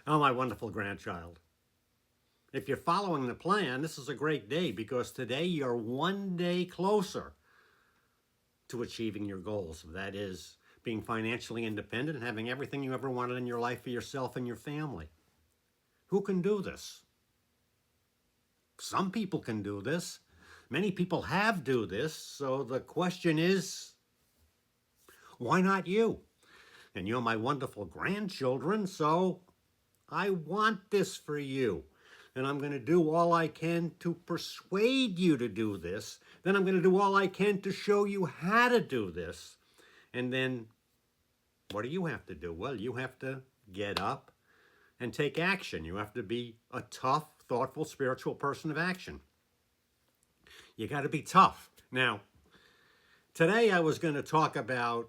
Oh, my wonderful grandchild. If you're following the plan, this is a great day because today you're one day closer to achieving your goals. That is, being financially independent and having everything you ever wanted in your life for yourself and your family. Who can do this? Some people can do this. Many people have do this. So the question is, why not you? And you're my wonderful grandchildren, so I want this for you. And I'm going to do all I can to persuade you to do this. Then I'm going to do all I can to show you how to do this. And then what do you have to do? Well, you have to get up and take action. You have to be a tough, thoughtful, spiritual person of action. You got to be tough. Now, today I was going to talk about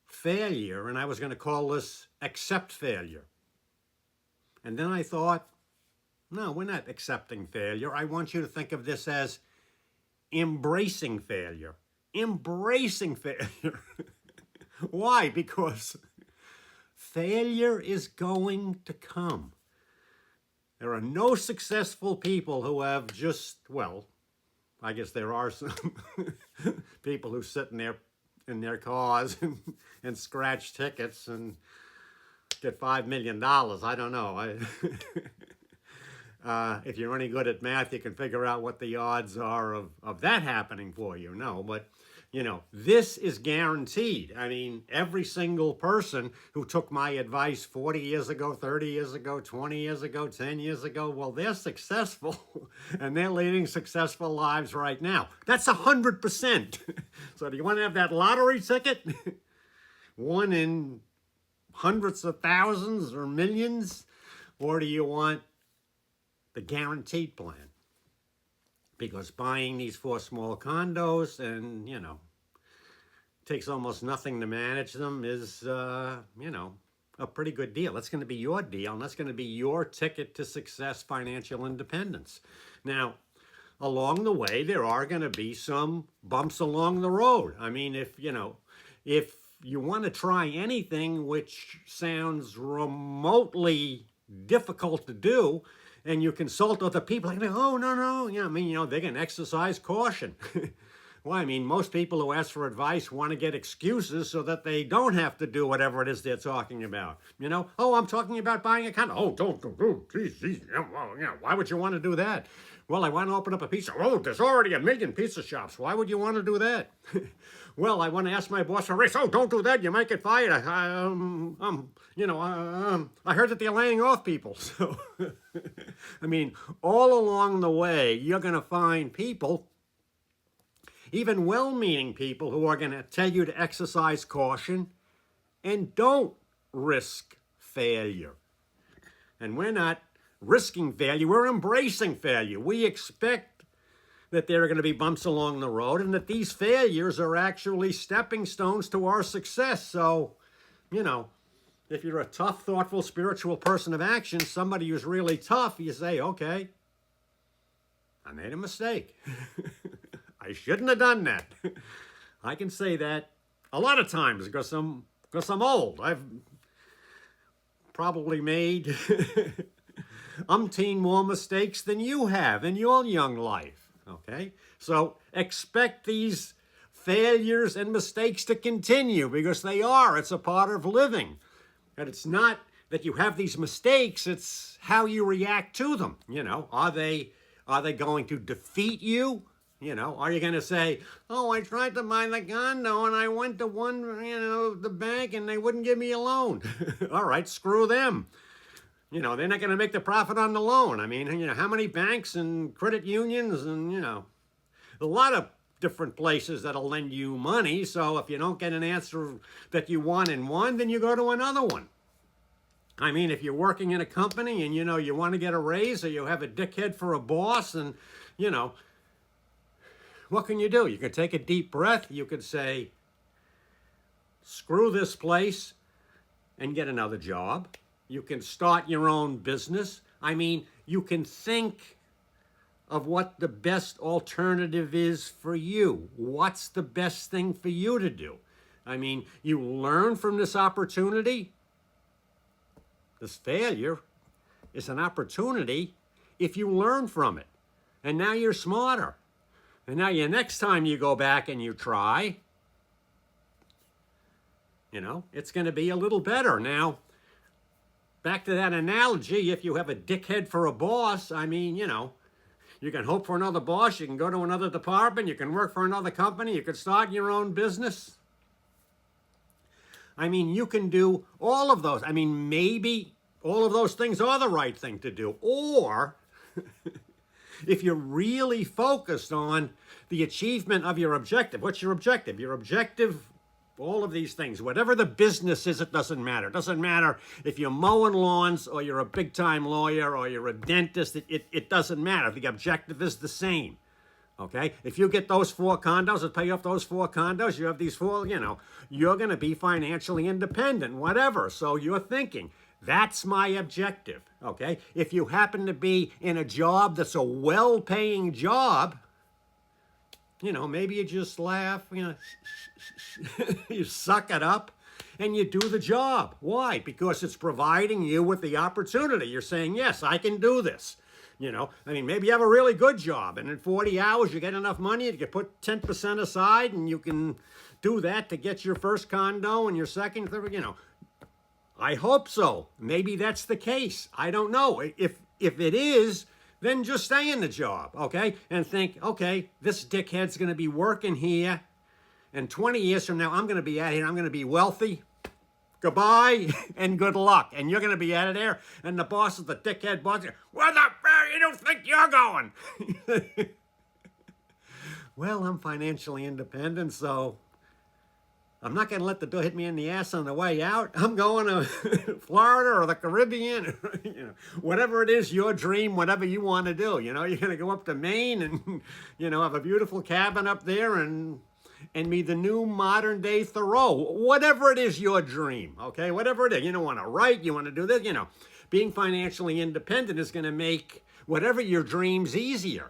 failure, and I was going to call this Accept Failure. And then I thought, no, we're not accepting failure. I want you to think of this as embracing failure. Embracing failure. Why? Because failure is going to come. There are no successful people who have just, well, I guess there are some people who sit in their cars and scratch tickets and get $5 million. I don't know. If you're any good at math, you can figure out what the odds are of that happening for you. No, but this is guaranteed. I mean, every single person who took my advice 40 years ago, 30 years ago, 20 years ago, 10 years ago, well, they're successful and they're leading successful lives right now. That's 100%. So do you want to have that lottery ticket? One in hundreds of thousands or millions? Or do you want the guaranteed plan? Because buying these 4 small condos and, takes almost nothing to manage them is, a pretty good deal. That's going to be your deal, and that's going to be your ticket to success, financial independence. Now, along the way, there are going to be some bumps along the road. I mean, if you want to try anything which sounds remotely difficult to do, and you consult other people, like, oh, no, they're going to exercise caution. Well, I mean, most people who ask for advice want to get excuses so that they don't have to do whatever it is they're talking about. Oh, I'm talking about buying a condo. Oh, don't, geez, why would you want to do that? Well, I want to open up a pizza. Oh, there's already 1 million pizza shops. Why would you want to do that? Well, I want to ask my boss for a raise. Oh, don't do that. You might get fired. I heard that they're laying off people. So, I mean, all along the way, you're going to find people, even well-meaning people, who are going to tell you to exercise caution and don't risk failure. And we're not risking failure, we're embracing failure. We expect that there are going to be bumps along the road and that these failures are actually stepping stones to our success. So, if you're a tough, thoughtful, spiritual person of action, somebody who's really tough, you say, okay, I made a mistake. I shouldn't have done that. I can say that a lot of times because I'm old. I've probably made umpteen more mistakes than you have in your young life. Okay? So expect these failures and mistakes to continue because they are. It's a part of living. And it's not that you have these mistakes, it's how you react to them. Are they going to defeat you? Are you going to say, oh, I tried to buy the condo and I went to the bank and they wouldn't give me a loan. All right, screw them. They're not going to make the profit on the loan. I mean, how many banks and credit unions and, a lot of different places that'll lend you money. So if you don't get an answer that you want in one, then you go to another one. I mean, if you're working in a company and, you want to get a raise or you have a dickhead for a boss and, what can you do? You can take a deep breath. You could say, screw this place and get another job. You can start your own business. I mean, you can think of what the best alternative is for you. What's the best thing for you to do? I mean, you learn from this opportunity, this failure, is an opportunity if you learn from it. And now you're smarter. And now next time you go back and you try, it's going to be a little better. Now, back to that analogy, if you have a dickhead for a boss, I mean, you can hope for another boss, you can go to another department, you can work for another company, you can start your own business. I mean, you can do all of those. I mean, maybe all of those things are the right thing to do. Or if you're really focused on the achievement of your objective, what's your objective? Your objective, all of these things, whatever the business is, it doesn't matter. It doesn't matter if you're mowing lawns or you're a big-time lawyer or you're a dentist. It doesn't matter. The objective is the same. Okay? If you get those 4 condos and pay off those 4 condos, you have these 4, you're going to be financially independent, whatever. So you're thinking, that's my objective. Okay? If you happen to be in a job that's a well-paying job, maybe you just laugh, you suck it up and you do the job. Why? Because it's providing you with the opportunity. You're saying, yes, I can do this. Maybe you have a really good job and in 40 hours you get enough money, you can put 10% aside and you can do that to get your first condo and your second, third, I hope so. Maybe that's the case. I don't know. If it is, then just stay in the job, okay? And think, okay, this dickhead's going to be working here, and 20 years from now, I'm going to be out here, I'm going to be wealthy. Goodbye, and good luck. And you're going to be out of there, and the boss is the dickhead boss. Where the hell you don't think you're going? Well, I'm financially independent, so I'm not going to let the door hit me in the ass on the way out. I'm going to Florida or the Caribbean, whatever it is, your dream, whatever you want to do. You're going to go up to Maine and, have a beautiful cabin up there and be the new modern day Thoreau. Whatever it is, your dream, okay? Whatever it is. You don't want to write, you want to do this, Being financially independent is going to make whatever your dreams easier.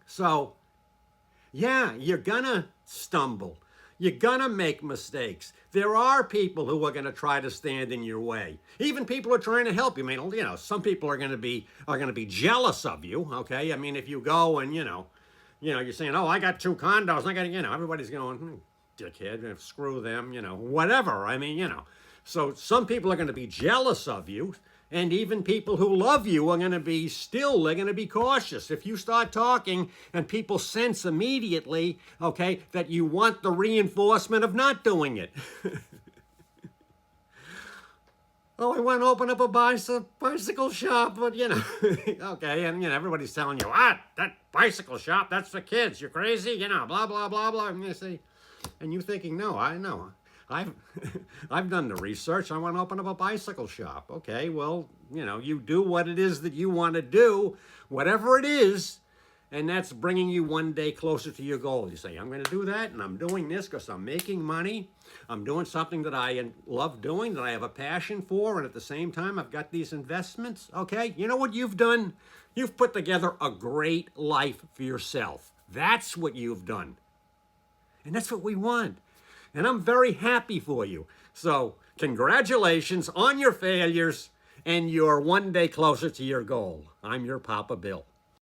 So, yeah, you're going to stumble. You're going to make mistakes. There are people who are going to try to stand in your way. Even people who are trying to help you. Some people are going to be jealous of you, okay? If you go and, you're saying, oh, I got 2 condos. I got, everybody's going, dickhead, screw them, whatever. So some people are going to be jealous of you. And even people who love you are going to be they're going to be cautious. If you start talking and people sense immediately, okay, that you want the reinforcement of not doing it. Oh, I want to open up a bicycle shop, but, okay, and, everybody's telling you, what? That bicycle shop, that's for kids. You're crazy, blah, blah, blah, blah. And you say, and you're thinking, no, I know. I've done the research. I want to open up a bicycle shop. Okay, well, you do what it is that you want to do, whatever it is, and that's bringing you one day closer to your goal. You say, I'm going to do that, and I'm doing this because I'm making money. I'm doing something that I love doing, that I have a passion for, and at the same time, I've got these investments. Okay, you know what you've done? You've put together a great life for yourself. That's what you've done. And that's what we want. And I'm very happy for you. So congratulations on your failures, and you're one day closer to your goal. I'm your Papa Bill.